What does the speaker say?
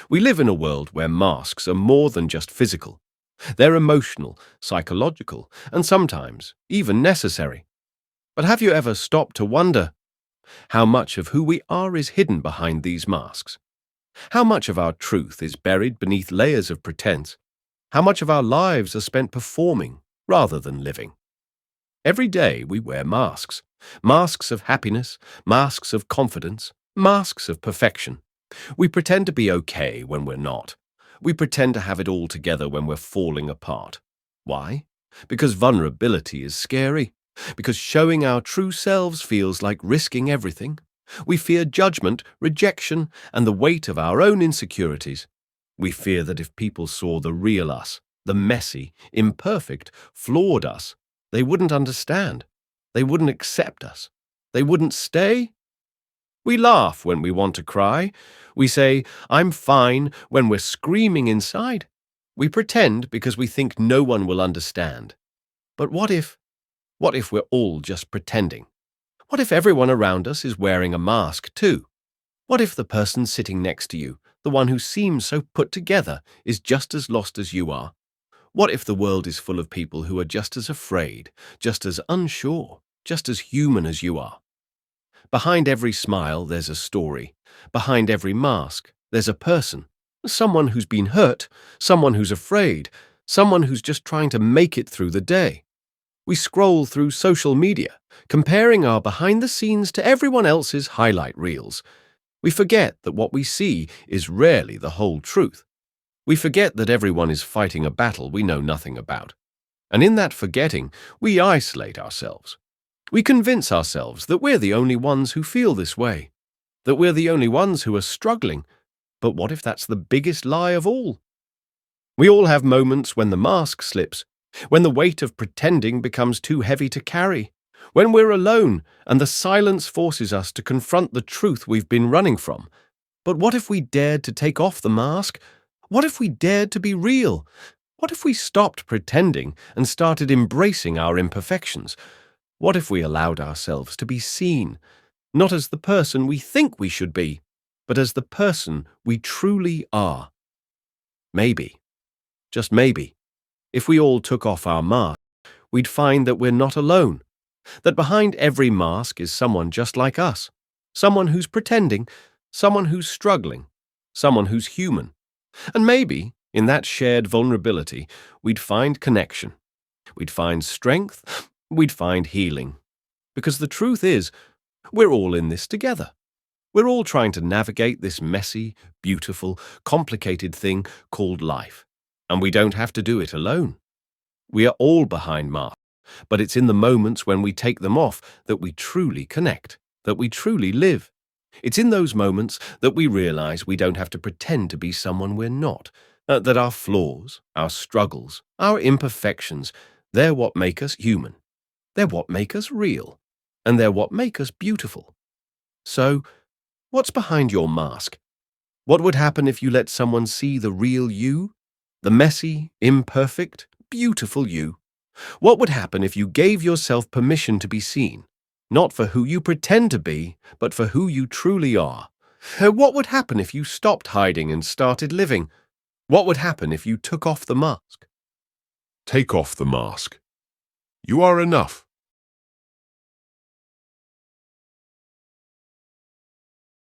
We live in a world where masks are more than just physical. They're emotional, psychological, and sometimes even necessary. But have you ever stopped to wonder how much of who we are is hidden behind these masks? How much of our truth is buried beneath layers of pretense? How much of our lives are spent performing rather than living? Every day we wear masks. Masks of happiness, masks of confidence, masks of perfection. We pretend to be okay when we're not. We pretend to have it all together when we're falling apart. Why? Because vulnerability is scary. Because showing our true selves feels like risking everything. We fear judgment, rejection, and the weight of our own insecurities. We fear that if people saw the real us, the messy, imperfect, flawed us, they wouldn't understand. They wouldn't accept us. They wouldn't stay. We laugh when we want to cry. We say, "I'm fine," when we're screaming inside. We pretend because we think no one will understand. But what if we're all just pretending? What if everyone around us is wearing a mask too? What if the person sitting next to you, the one who seems so put together, is just as lost as you are? What if the world is full of people who are just as afraid, just as unsure, just as human as you are? Behind every smile, there's a story. Behind every mask, there's a person. Someone who's been hurt, someone who's afraid, someone who's just trying to make it through the day. We scroll through social media, comparing our behind the scenes to everyone else's highlight reels. We forget that what we see is rarely the whole truth. We forget that everyone is fighting a battle we know nothing about. And in that forgetting, we isolate ourselves. We convince ourselves that we're the only ones who feel this way, that we're the only ones who are struggling. But what if that's the biggest lie of all? We all have moments when the mask slips, when the weight of pretending becomes too heavy to carry, when we're alone and the silence forces us to confront the truth we've been running from. But what if we dared to take off the mask? What if we dared to be real? What if we stopped pretending and started embracing our imperfections? What if we allowed ourselves to be seen, not as the person we think we should be, but as the person we truly are? Maybe, just maybe, if we all took off our mask, we'd find that we're not alone, that behind every mask is someone just like us, someone who's pretending, someone who's struggling, someone who's human. And maybe, in that shared vulnerability, we'd find connection, we'd find strength, we'd find healing. Because the truth is, we're all in this together. We're all trying to navigate this messy, beautiful, complicated thing called life. And we don't have to do it alone. We are all behind masks, but it's in the moments when we take them off that we truly connect, that we truly live. It's in those moments that we realize we don't have to pretend to be someone we're not, that our flaws, our struggles, our imperfections, they're what make us human. They're what make us real, and they're what make us beautiful. So, what's behind your mask? What would happen if you let someone see the real you? The messy, imperfect, beautiful you? What would happen if you gave yourself permission to be seen? Not for who you pretend to be, but for who you truly are. What would happen if you stopped hiding and started living? What would happen if you took off the mask? Take off the mask. You are enough.